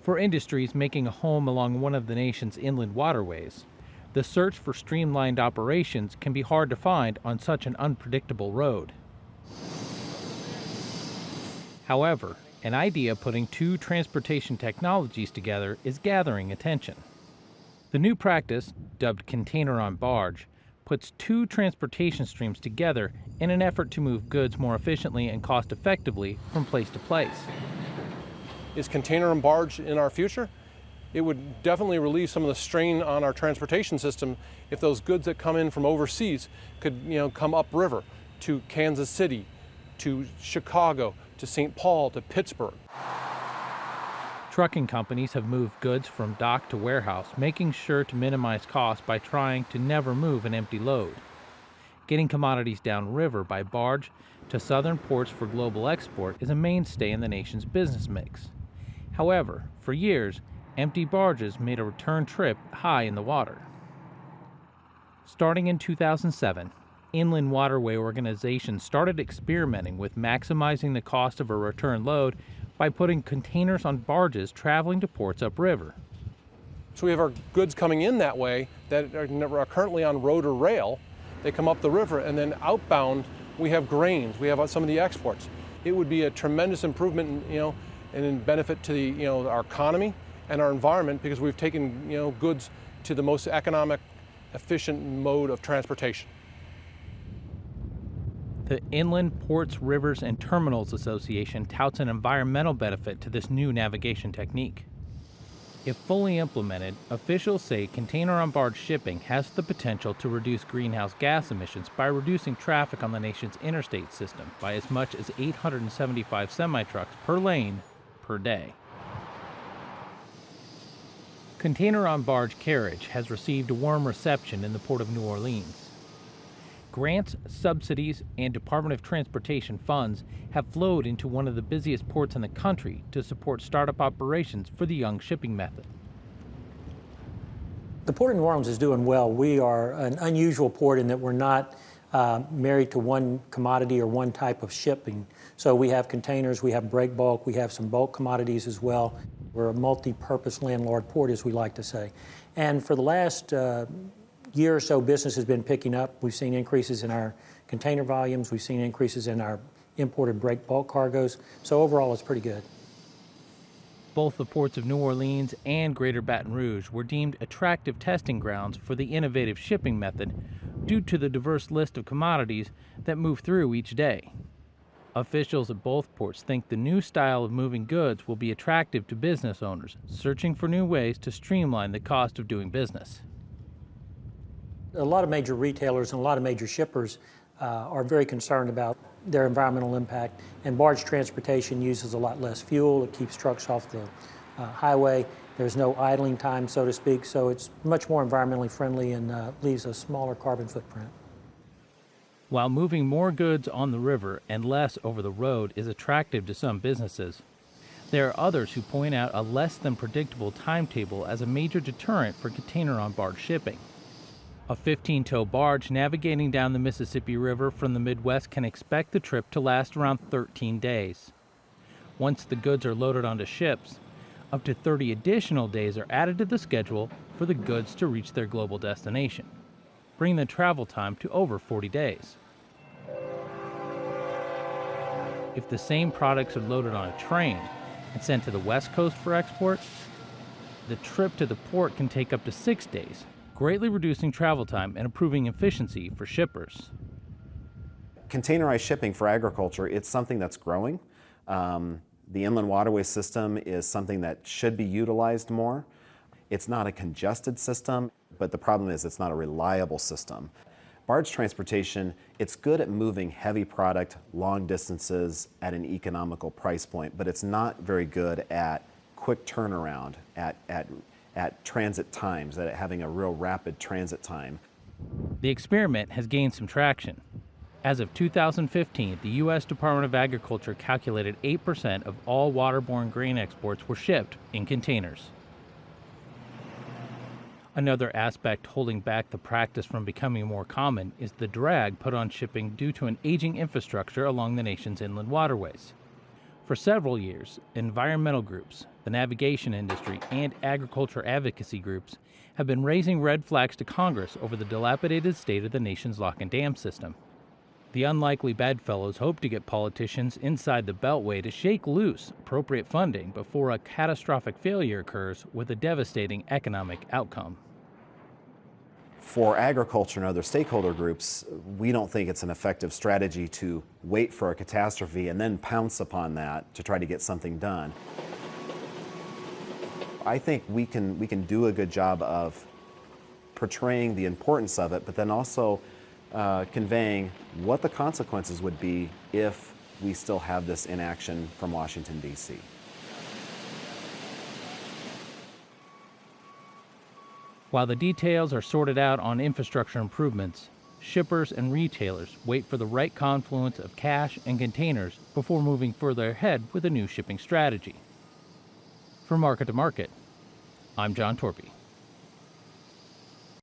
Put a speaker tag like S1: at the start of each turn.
S1: For industries making a home along one of the nation's inland waterways, the search for streamlined operations can be hard to find on such an unpredictable road. However, an idea putting two transportation technologies together is gathering attention. The new practice, dubbed Container on Barge, puts two transportation streams together in an effort to move goods more efficiently and cost-effectively from place to place.
S2: Is container and barge in our future? It would definitely relieve some of the strain on our transportation system if those goods that come in from overseas could, come upriver to Kansas City, to Chicago, to St. Paul, to Pittsburgh.
S1: Trucking companies have moved goods from dock to warehouse, making sure to minimize costs by trying to never move an empty load. Getting commodities downriver by barge to southern ports for global export is a mainstay in the nation's business mix. However, for years, empty barges made a return trip high in the water. Starting in 2007, inland waterway organizations started experimenting with maximizing the cost of a return load by putting containers on barges traveling to ports upriver.
S2: So we have our goods coming in that way that are currently on road or rail. They come up the river, and then outbound we have grains, we have some of the exports. It would be a tremendous improvement, and in benefit to the, our economy and our environment, because we've taken, goods to the most economic, efficient mode of transportation.
S1: The Inland Ports, Rivers, and Terminals Association touts an environmental benefit to this new navigation technique. If fully implemented, officials say container-on-barge shipping has the potential to reduce greenhouse gas emissions by reducing traffic on the nation's interstate system by as much as 875 semi-trucks per lane per day. Container-on-barge carriage has received a warm reception in the Port of New Orleans. Grants, subsidies, and Department of Transportation funds have flowed into one of the busiest ports in the country to support startup operations for the young shipping method.
S3: The Port of New Orleans is doing well. We are an unusual port in that we're not married to one commodity or one type of shipping. So we have containers, we have break bulk, we have some bulk commodities as well. We're a multi-purpose landlord port, as we like to say. And for the last year or so, business has been picking up. We've seen increases in our container volumes. We've seen increases in our imported break bulk cargoes. So overall, it's pretty good.
S1: Both the ports of New Orleans and Greater Baton Rouge were deemed attractive testing grounds for the innovative shipping method due to the diverse list of commodities that move through each day. Officials at both ports think the new style of moving goods will be attractive to business owners searching for new ways to streamline the cost of doing business.
S3: A lot of major retailers and a lot of major shippers are very concerned about their environmental impact, and barge transportation uses a lot less fuel. It keeps trucks off the highway. There's no idling time, so to speak, so it's much more environmentally friendly and leaves a smaller carbon footprint.
S1: While moving more goods on the river and less over the road is attractive to some businesses, there are others who point out a less than predictable timetable as a major deterrent for container-on-barge shipping. A 15-tow barge navigating down the Mississippi River from the Midwest can expect the trip to last around 13 days. Once the goods are loaded onto ships, up to 30 additional days are added to the schedule for the goods to reach their global destination, bringing the travel time to over 40 days. If the same products are loaded on a train and sent to the West Coast for export, the trip to the port can take up to 6 days, greatly reducing travel time and improving efficiency for shippers.
S4: Containerized shipping for agriculture, it's something that's growing. The inland waterway system is something that should be utilized more. It's not a congested system, but the problem is it's not a reliable system. Barge transportation, it's good at moving heavy product long distances at an economical price point, but it's not very good at quick turnaround, at transit times, at having a real rapid transit time.
S1: The experiment has gained some traction. As of 2015, the U.S. Department of Agriculture calculated 8% of all waterborne grain exports were shipped in containers. Another aspect holding back the practice from becoming more common is the drag put on shipping due to an aging infrastructure along the nation's inland waterways. For several years, environmental groups, the navigation industry, and agriculture advocacy groups have been raising red flags to Congress over the dilapidated state of the nation's lock and dam system. The unlikely bedfellows hope to get politicians inside the Beltway to shake loose appropriate funding before a catastrophic failure occurs with a devastating economic outcome.
S4: For agriculture and other stakeholder groups, we don't think it's an effective strategy to wait for a catastrophe and then pounce upon that to try to get something done. I think we can do a good job of portraying the importance of it, but then also conveying what the consequences would be if we still have this inaction from Washington, D.C.
S1: While the details are sorted out on infrastructure improvements, shippers and retailers wait for the right confluence of cash and containers before moving further ahead with a new shipping strategy. For Market to Market, I'm John Torpy.